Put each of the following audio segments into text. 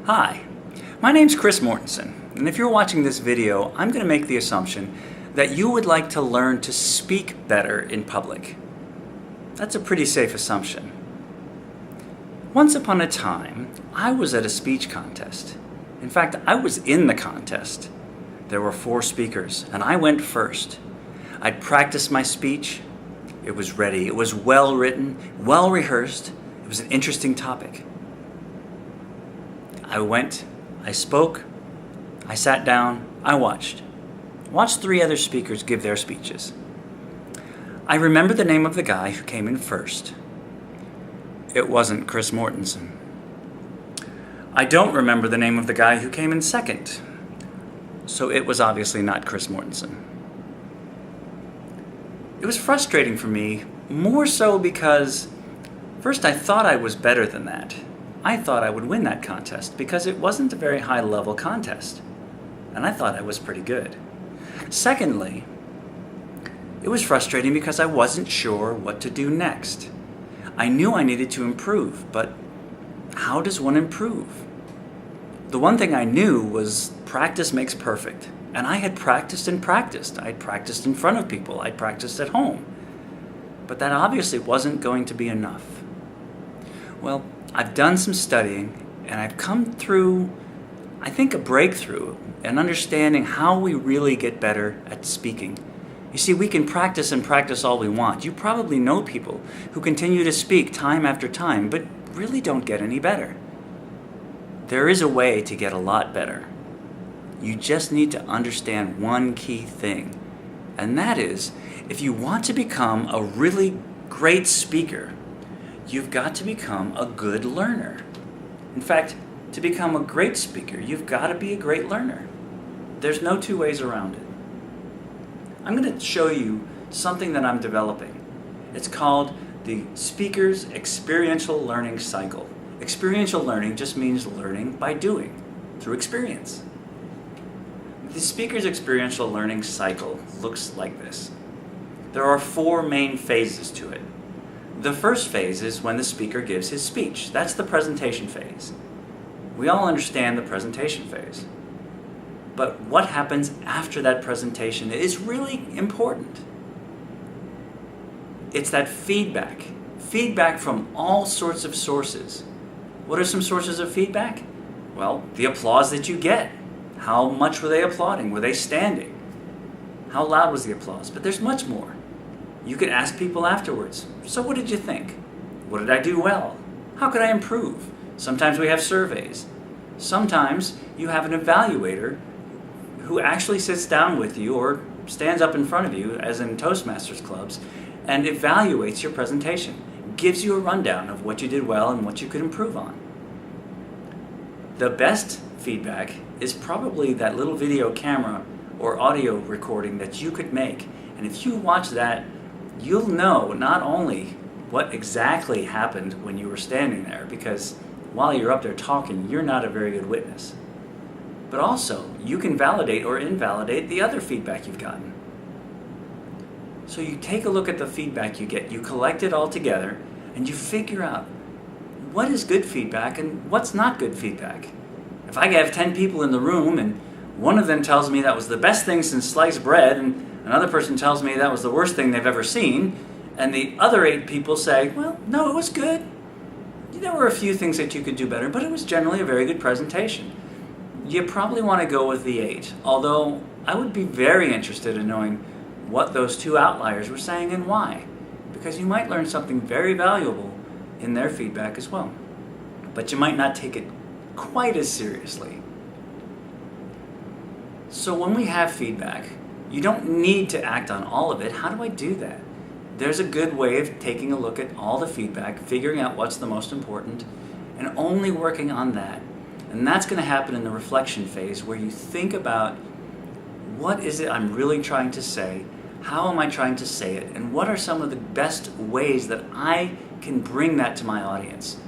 Hi, my name's Chris Mortensen, and if you're watching this video, I'm going to make the assumption that you would like to learn to speak better in public. That's a pretty safe assumption. Once upon a time, I was at a speech contest. In fact, I was in the contest. There were 4 speakers, and I went first. I'd practiced my speech. It was ready. It was well written, well rehearsed. It was an interesting topic. I went, I spoke, I sat down, I watched 3 other speakers give their speeches. I remember the name of the guy who came in first. It wasn't Chris Mortensen. I don't remember the name of the guy who came in second, so it was obviously not Chris Mortensen. It was frustrating for me, more so because first I thought I was better than that. I thought I would win that contest because it wasn't a very high level contest, and I thought I was pretty good. Secondly, it was frustrating because I wasn't sure what to do next. I knew I needed to improve, but how does one improve? The one thing I knew was practice makes perfect. And I had practiced and practiced. I'd practiced in front of people. I'd practiced at home. But that obviously wasn't going to be enough. Well, I've done some studying, and I've come through, I think, a breakthrough in understanding how we really get better at speaking. You see, we can practice and practice all we want. You probably know people who continue to speak time after time, but really don't get any better. There is a way to get a lot better. You just need to understand one key thing, and that is, if you want to become a really great speaker, you've got to become a good learner. In fact, to become a great speaker, you've got to be a great learner. There's no 2 ways around it. I'm going to show you something that I'm developing. It's called the Speaker's Experiential Learning Cycle. Experiential learning just means learning by doing, through experience. The Speaker's Experiential Learning Cycle looks like this. There are 4 main phases to it. The first phase is when the speaker gives his speech. That's the presentation phase. We all understand the presentation phase. But what happens after that presentation is really important. It's that feedback. Feedback from all sorts of sources. What are some sources of feedback? Well, the applause that you get. How much were they applauding? Were they standing? How loud was the applause? But there's much more. You could ask people afterwards, so what did you think? What did I do well? How could I improve? Sometimes we have surveys. Sometimes you have an evaluator who actually sits down with you or stands up in front of you, as in Toastmasters clubs, and evaluates your presentation, gives you a rundown of what you did well and what you could improve on. The best feedback is probably that little video camera or audio recording that you could make. And if you watch that, you'll know not only what exactly happened when you were standing there, because while you're up there talking, you're not a very good witness. But also, you can validate or invalidate the other feedback you've gotten. So you take a look at the feedback you get, you collect it all together, and you figure out what is good feedback and what's not good feedback. If I have 10 people in the room and one of them tells me that was the best thing since sliced bread, and another person tells me that was the worst thing they've ever seen, and the other 8 people say, well, no, it was good. There were a few things that you could do better, but it was generally a very good presentation. You probably want to go with the 8, although I would be very interested in knowing what those 2 outliers were saying and why, because you might learn something very valuable in their feedback as well. But you might not take it quite as seriously. So when we have feedback, you don't need to act on all of it. How do I do that? There's a good way of taking a look at all the feedback, figuring out what's the most important, and only working on that. And that's going to happen in the reflection phase, where you think about what is it I'm really trying to say, how am I trying to say it, and what are some of the best ways that I can bring that to my audience.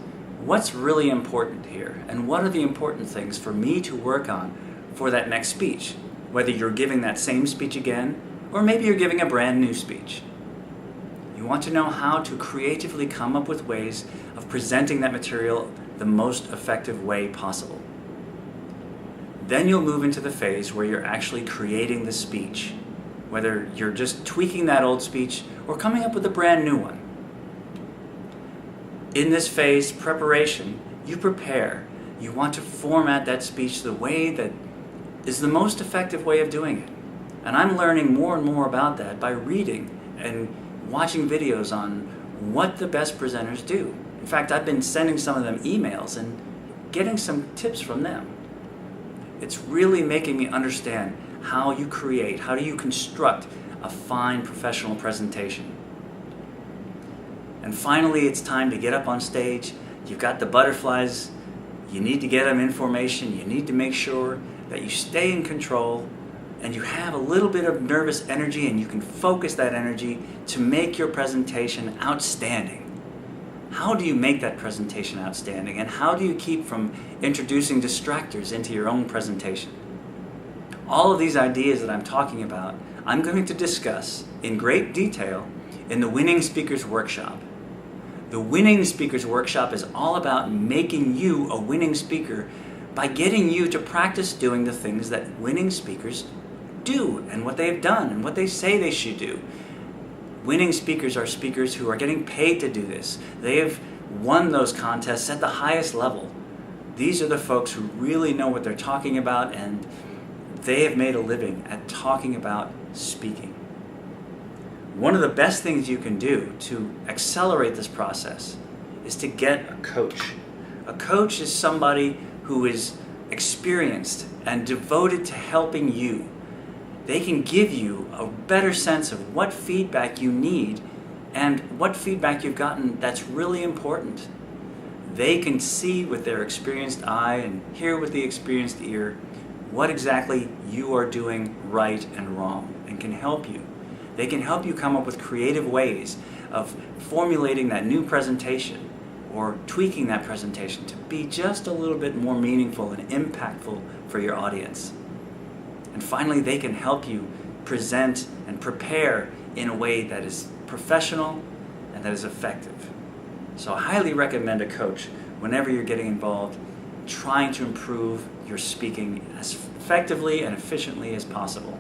What's really important here, and what are the important things for me to work on for that next speech, whether you're giving that same speech again, or maybe you're giving a brand new speech. You want to know how to creatively come up with ways of presenting that material the most effective way possible. Then you'll move into the phase where you're actually creating the speech, whether you're just tweaking that old speech or coming up with a brand new one. In this phase, preparation, you prepare. You want to format that speech the way that is the most effective way of doing it. And I'm learning more and more about that by reading and watching videos on what the best presenters do. In fact, I've been sending some of them emails and getting some tips from them. It's really making me understand how you create, how do you construct a fine professional presentation. And finally, it's time to get up on stage. You've got the butterflies. You need to get them information. You need to make sure that you stay in control and you have a little bit of nervous energy, and you can focus that energy to make your presentation outstanding. How do you make that presentation outstanding, and how do you keep from introducing distractors into your own presentation? All of these ideas that I'm talking about, I'm going to discuss in great detail in the Winning Speakers Workshop. The Winning Speakers Workshop is all about making you a winning speaker by getting you to practice doing the things that winning speakers do and what they've done and what they say they should do. Winning speakers are speakers who are getting paid to do this. They have won those contests at the highest level. These are the folks who really know what they're talking about, and they have made a living at talking about speaking. One of the best things you can do to accelerate this process is to get a coach. A coach is somebody who is experienced and devoted to helping you. They can give you a better sense of what feedback you need and what feedback you've gotten that's really important. They can see with their experienced eye and hear with the experienced ear what exactly you are doing right and wrong, and can help you. They can help you come up with creative ways of formulating that new presentation or tweaking that presentation to be just a little bit more meaningful and impactful for your audience. And finally, they can help you present and prepare in a way that is professional and that is effective. So I highly recommend a coach whenever you're getting involved trying to improve your speaking as effectively and efficiently as possible.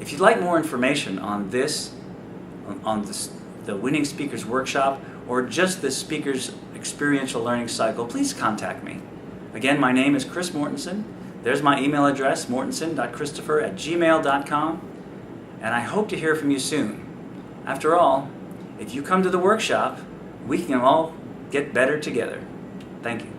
If you'd like more information on this, the Winning Speakers Workshop, or just the Speakers Experiential Learning Cycle, please contact me. Again, my name is Chris Mortensen. There's my email address, mortensen.christopher@gmail.com, and I hope to hear from you soon. After all, if you come to the workshop, we can all get better together. Thank you.